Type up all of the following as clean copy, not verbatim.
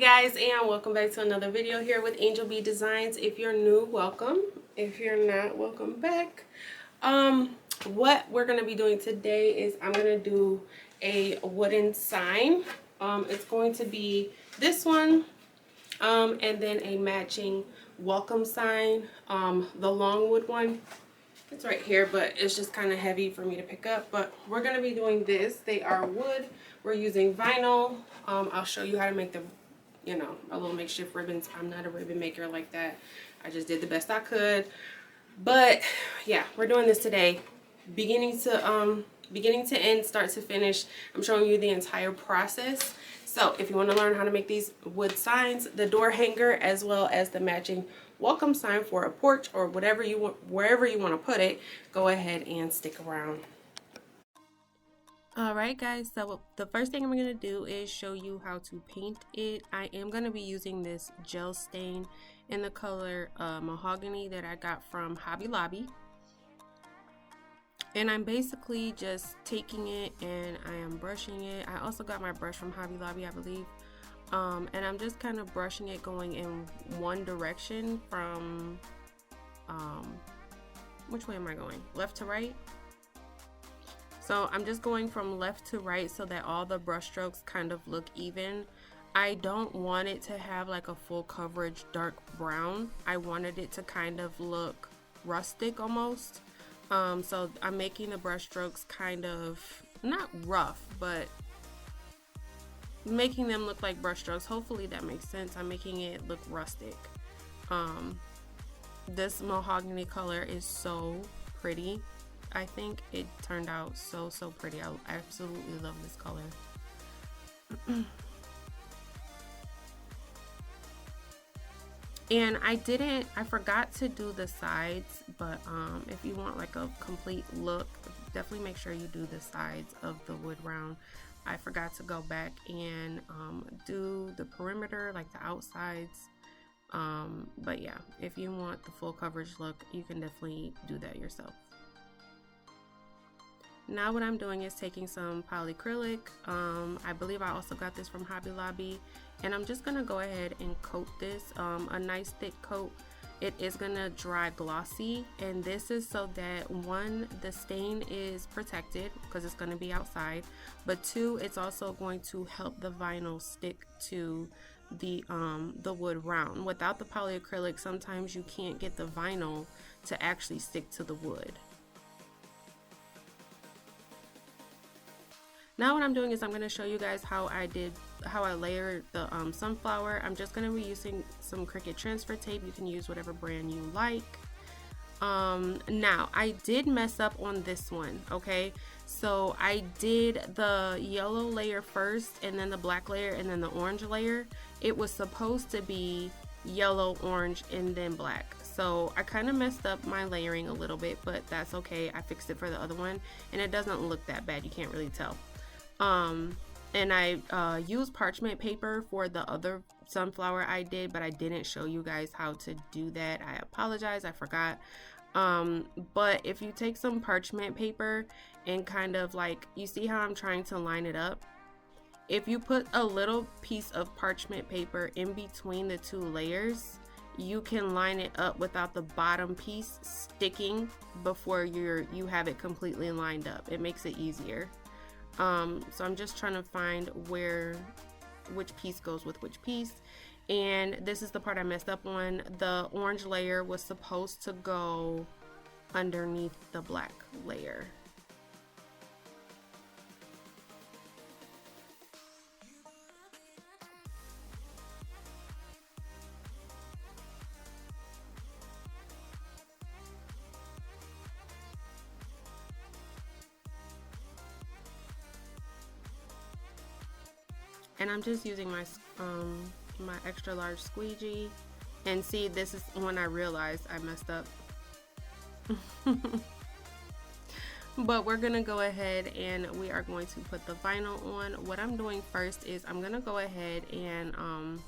guys, and welcome back to another video here with Angel B Designs. If you're new, welcome. If you're not, welcome back. What we're going to be doing today is I'm going to do a wooden sign. It's going to be this one, and then a matching welcome sign. The longwood one, it's right here, but it's just kind of heavy for me to pick up. But we're going to be doing this. They are wood. We're using vinyl. I'll show you how to make the, a little makeshift ribbons. I'm not a ribbon maker like that. I just did the best I could. But yeah, we're doing this today, beginning to end, start to finish. I'm showing you the entire process. So if you want to learn how to make these wood signs, the door hanger, as well as the matching welcome sign for a porch or whatever you want, wherever you want to put it, go ahead and stick around. Alright guys, so the first thing I'm going to do is show you how to paint it. I am going to be using this gel stain in the color mahogany that I got from Hobby Lobby. And I'm basically just taking it and I am brushing it. I also got my brush from Hobby Lobby, I believe. And I'm just kind of brushing it, going in one direction from, which way am I going? Left to right? So I'm just going from left to right so that all the brush strokes kind of look even. I don't want it to have like a full coverage dark brown. I wanted it to kind of look rustic almost. So I'm making the brush strokes kind of not rough, but making them look like brush strokes. Hopefully that makes sense. I'm making it look rustic. This mahogany color is so pretty. I think it turned out so pretty. I absolutely love this color. And I forgot to do the sides, but if you want like a complete look, definitely make sure you do the sides of the wood round. I forgot to go back and do the perimeter, like the outsides. But yeah, if you want the full coverage look, you can definitely do that yourself. Now what I'm doing is taking some polyacrylic. I believe I also got this from Hobby Lobby, and I'm just gonna go ahead and coat this a nice thick coat. It is gonna dry glossy, and this is so that one, the stain is protected because it's gonna be outside, but two, it's also going to help the vinyl stick to the wood round. Without the polyacrylic, sometimes you can't get the vinyl to actually stick to the wood. Now what I'm doing is I'm going to show you guys how I layered the sunflower. I'm just going to be using some Cricut transfer tape. You can use whatever brand you like. Now I did mess up on this one, okay? So I did the yellow layer first, and then the black layer, and then the orange layer. It was supposed to be yellow, orange, and then black. So I kind of messed up my layering a little bit, but that's okay. I fixed it for the other one, and it doesn't look that bad. You can't really tell. And I used parchment paper for the other sunflower I did, but I didn't show you guys how to do that. I apologize, I forgot. But if you take some parchment paper and kind of like, you see how I'm trying to line it up? If you put a little piece of parchment paper in between the two layers, you can line it up without the bottom piece sticking before you have it completely lined up. It makes it easier. So I'm just trying to find which piece goes with which piece, and this is the part I messed up on. The orange layer was supposed to go underneath the black layer. And I'm just using my my extra large squeegee, and see, this is when I realized I messed up. But we're gonna go ahead and we are going to put the vinyl on. What I'm doing first is I'm gonna go ahead and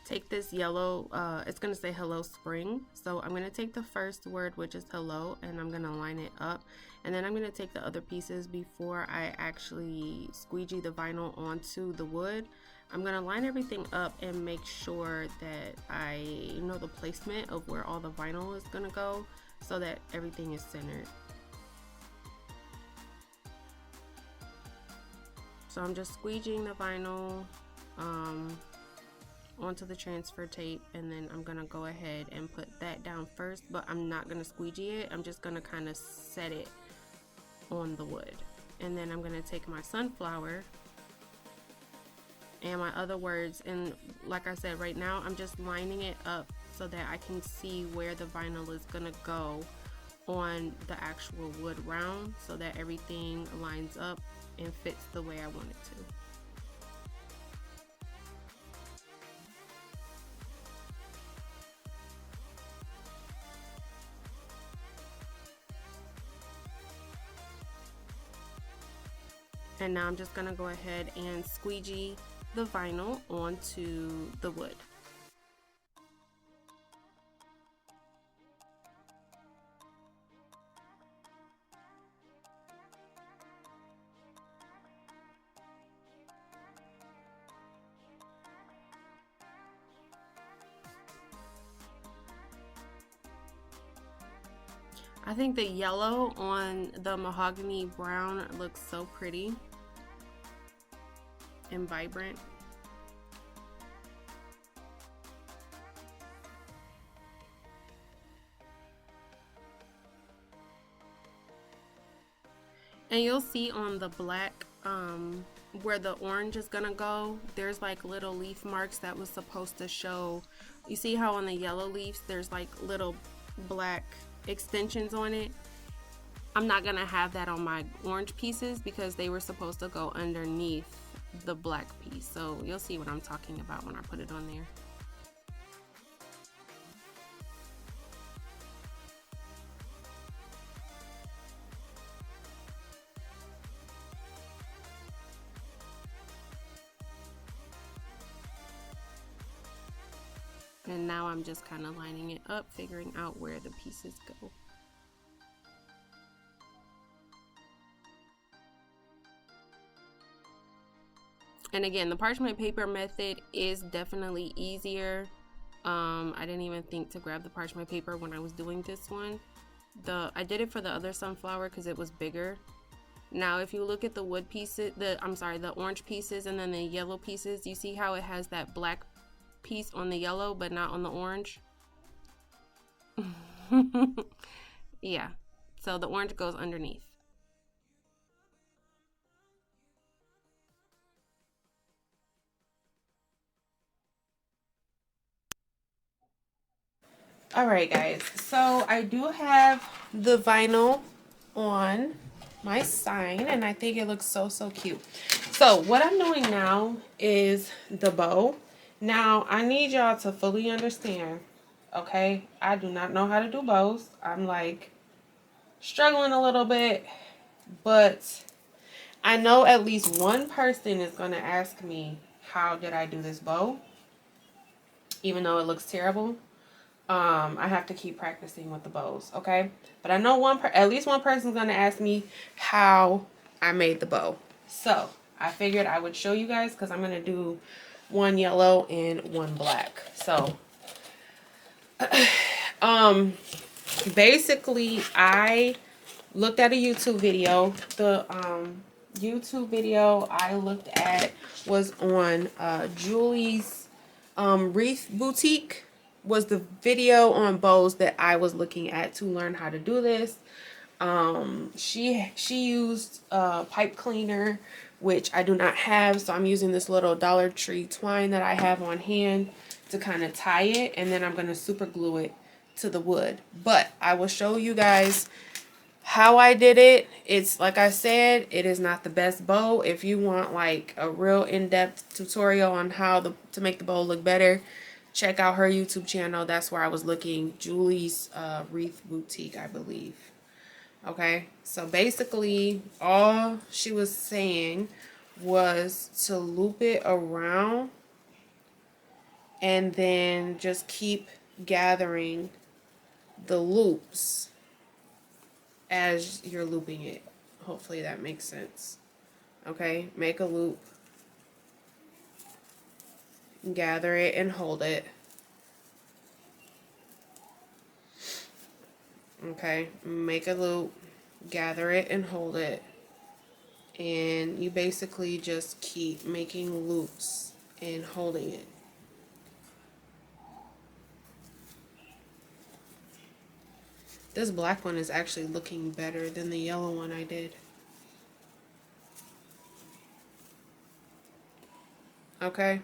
take this yellow, it's gonna say hello spring, so I'm gonna take the first word, which is hello, and I'm gonna line it up, and then I'm gonna take the other pieces before I actually squeegee the vinyl onto the wood. I'm gonna line everything up and make sure that I know the placement of where all the vinyl is gonna go so that everything is centered. So I'm just squeegeeing the vinyl onto the transfer tape, and then I'm gonna go ahead and put that down first, but I'm not gonna squeegee it. I'm just gonna kind of set it on the wood. And then I'm gonna take my sunflower and my other words, and like I said, right now I'm just lining it up so that I can see where the vinyl is gonna go on the actual wood round, so that everything lines up and fits the way I want it to. And now I'm just gonna go ahead and squeegee the vinyl onto the wood. I think the yellow on the mahogany brown looks so pretty and vibrant. And you'll see on the black where the orange is gonna go, there's like little leaf marks that was supposed to show. You see how on the yellow leaves there's like little black extensions on it? I'm not gonna have that on my orange pieces because they were supposed to go underneath the black piece. So you'll see what I'm talking about when I put it on there. And now I'm just kind of lining it up, figuring out where the pieces go. And again, the parchment paper method is definitely easier. I didn't even think to grab the parchment paper when I was doing this one. I did it for the other sunflower because it was bigger. Now, if you look at the wood pieces, the orange pieces and then the yellow pieces, you see how it has that black piece on the yellow but not on the orange? Yeah, so the orange goes underneath. Alright guys, so I do have the vinyl on my sign and I think it looks so cute. So what I'm doing now is the bow. Now I need y'all to fully understand, okay? I do not know how to do bows. I'm like struggling a little bit, but I know at least one person is going to ask me, how did I do this bow? Even though it looks terrible. I have to keep practicing with the bows, okay? But I know at least one person's gonna ask me how I made the bow. So I figured I would show you guys because I'm gonna do one yellow and one black. So basically I looked at a YouTube video. The YouTube video I looked at was on Julie's Wreath Boutique. Was the video on bows that I was looking at to learn how to do this. She used a pipe cleaner, which I do not have, so I'm using this little Dollar Tree twine that I have on hand to kind of tie it, and then I'm going to super glue it to the wood. But I will show you guys how I did it. It's like I said, it is not the best bow. If you want like a real in-depth tutorial on how to make the bow look better, check out her YouTube channel. That's where I was looking. Julie's Wreath Boutique, I believe. Okay, so basically all she was saying was to loop it around and then just keep gathering the loops as you're looping it. Hopefully that makes sense. Okay, make a loop. gather it and hold it. Okay, make a loop, gather it and hold it. And you basically just keep making loops and holding it. This black one is actually looking better than the yellow one I did. Okay.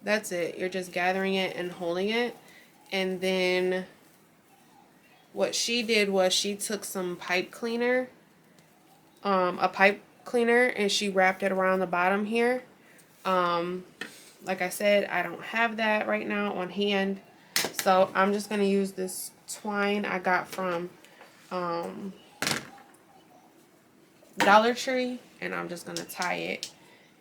That's it. You're just gathering it and holding it. And then what she did was she took some pipe cleaner, a pipe cleaner, and she wrapped it around the bottom here. Like I said, I don't have that right now on hand. So I'm just going to use this twine I got from Dollar Tree, and I'm just going to tie it.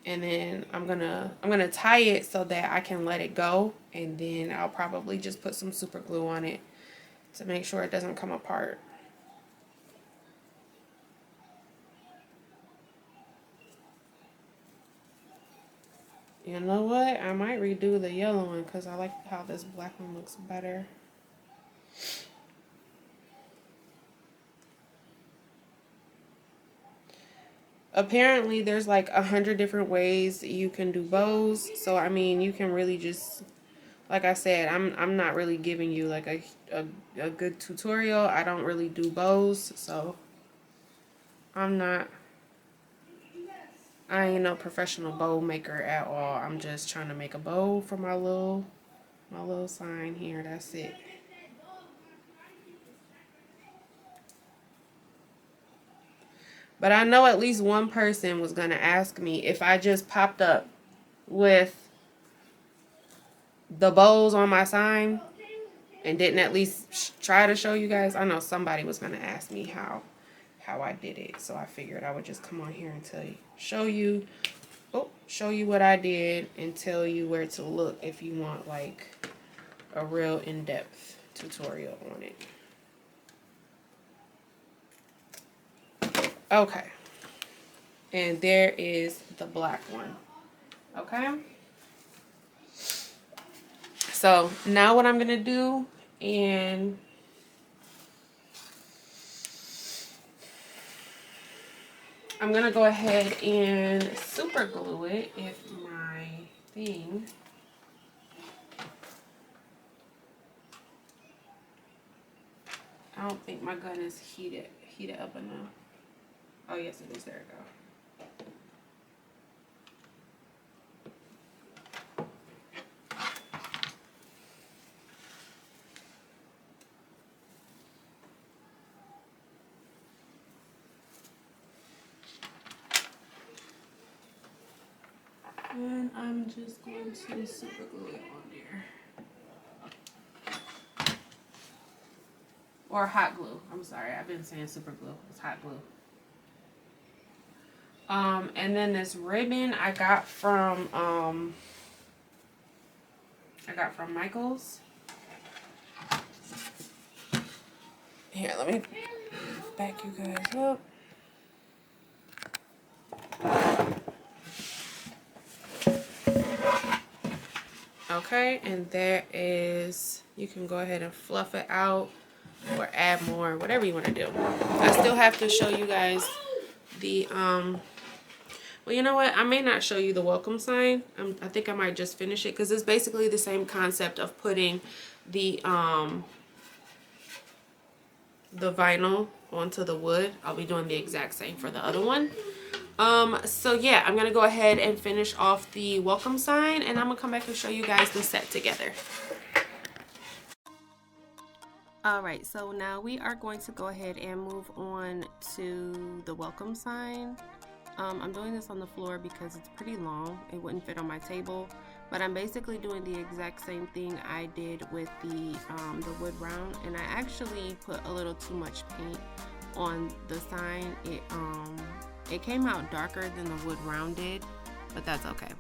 And then I'm gonna tie it so that I can let it go, and then I'll probably just put some super glue on it to make sure it doesn't come apart. You know what? I might redo the yellow one because I like how this black one looks better. Apparently there's like 100 different ways you can do bows. So I mean, you can really just, like I said, I'm not really giving you like a good tutorial. I don't really do bows, so I ain't no professional bow maker at all. I'm just trying to make a bow for my little sign here. That's it. But I know at least one person was going to ask me if I just popped up with the bows on my sign and didn't at least try to show you guys. I know somebody was going to ask me how I did it. So I figured I would just come on here and show you what I did and tell you where to look if you want like a real in-depth tutorial on it. Okay, and there is the black one. Okay, so now what I'm gonna do, and I'm gonna go ahead and super glue it if my thing I don't think my gun is heated up enough. Oh yes it is, there we go. And I'm just going to super glue it on there. Or hot glue. I'm sorry, I've been saying super glue. It's hot glue. And then this ribbon I got from Michael's. Here, let me back you guys up. Okay, and there is, you can go ahead and fluff it out or add more, whatever you want to do. I still have to show you guys the well, you know what, I may not show you the welcome sign. I think I might just finish it because it's basically the same concept of putting the vinyl onto the wood. I'll be doing the exact same for the other one. So yeah, I'm gonna go ahead and finish off the welcome sign, and I'm gonna come back and show you guys the set together. Alright, so now we are going to go ahead and move on to the welcome sign. I'm doing this on the floor because it's pretty long. It wouldn't fit on my table, but I'm basically doing the exact same thing I did with the wood round, and I actually put a little too much paint on the sign. It came out darker than the wood round did, but that's okay.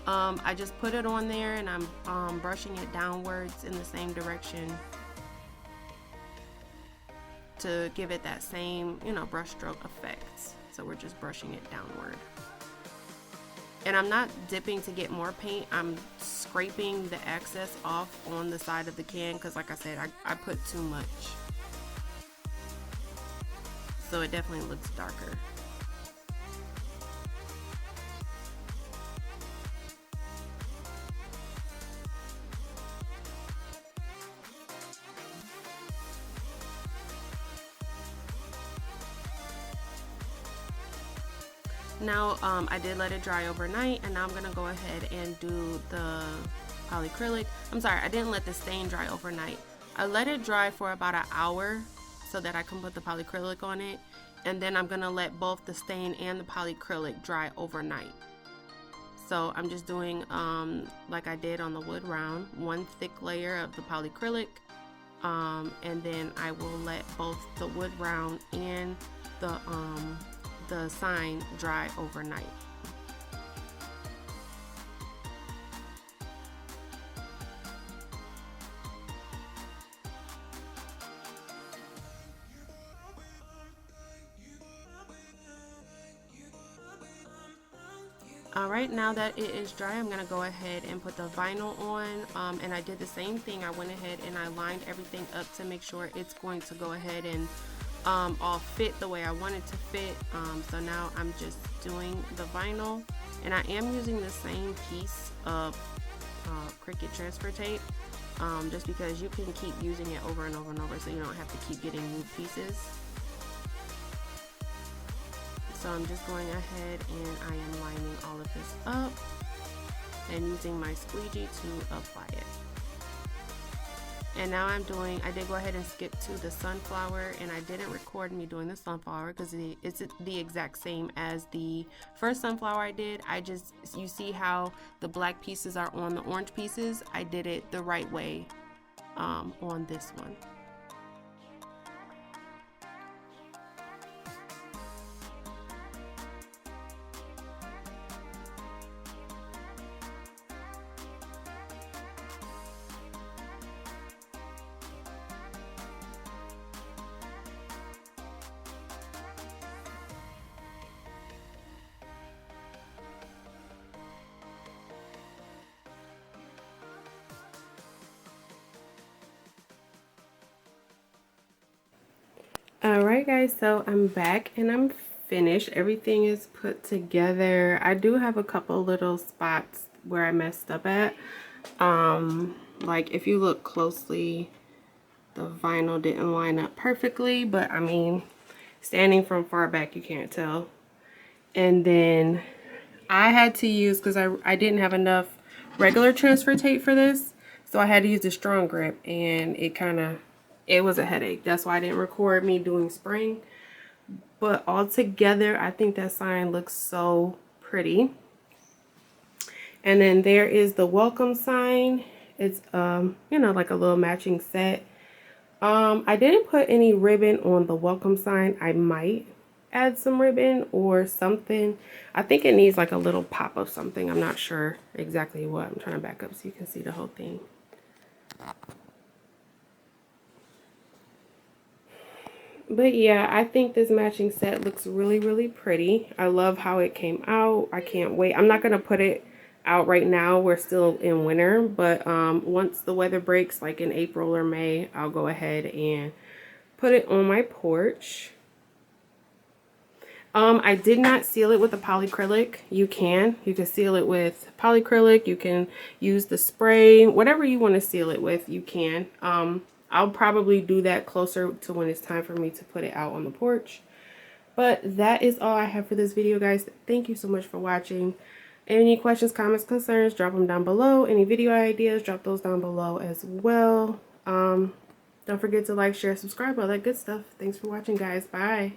I just put it on there, and I'm brushing it downwards in the same direction to give it that same, brush stroke effect. So we're just brushing it downward. And I'm not dipping to get more paint. I'm scraping the excess off on the side of the can because, like I said, I put too much. So it definitely looks darker. Now I did let it dry overnight, and now I'm gonna go ahead and do the polyacrylic. I'm sorry, I didn't let the stain dry overnight. I let it dry for about an hour so that I can put the polyacrylic on it, and then I'm gonna let both the stain and the polyacrylic dry overnight. So I'm just doing like I did on the wood round, one thick layer of the polyacrylic, and then I will let both the wood round and the sign dry overnight. Alright, now that it is dry, I'm going to go ahead and put the vinyl on, and I did the same thing. I went ahead and I lined everything up to make sure it's going to go ahead and all fit the way I want it to fit. So now I'm just doing the vinyl, and I am using the same piece of Cricut transfer tape, just because you can keep using it over and over and over, so you don't have to keep getting new pieces. So I'm just going ahead and I am lining all of this up and using my squeegee to apply it. And now I did go ahead and skip to the sunflower, and I didn't record me doing the sunflower because it's the exact same as the first sunflower I did. You see how the black pieces are on the orange pieces? I did it the right way on this one. Alright guys, so I'm back and I'm finished. Everything is put together. I do have a couple little spots where I messed up at. Like if you look closely, the vinyl didn't line up perfectly, but I mean, standing from far back you can't tell. And then I had to use, because I didn't have enough regular transfer tape for this, so I had to use the strong grip, and it was a headache. That's why I didn't record me doing spring. But all together, I think that sign looks so pretty. And then there is the welcome sign. It's you know, like a little matching set. I didn't put any ribbon on the welcome sign. I might add some ribbon or something. I think it needs like a little pop of something. I'm not sure exactly what. I'm trying to back up so you can see the whole thing. But yeah, I think this matching set looks really, really pretty. I love how it came out. I can't wait. I'm not going to put it out right now. We're still in winter, but once the weather breaks, like in April or May, I'll go ahead and put it on my porch. I did not seal it with the polyacrylic. You can seal it with polyacrylic. You can use the spray, whatever you want to seal it with, you can. I'll probably do that closer to when it's time for me to put it out on the porch. But that is all I have for this video, guys. Thank you so much for watching. Any questions, comments, concerns, drop them down below. Any video ideas, drop those down below as well. Don't forget to like, share, subscribe, all that good stuff. Thanks for watching, guys. Bye.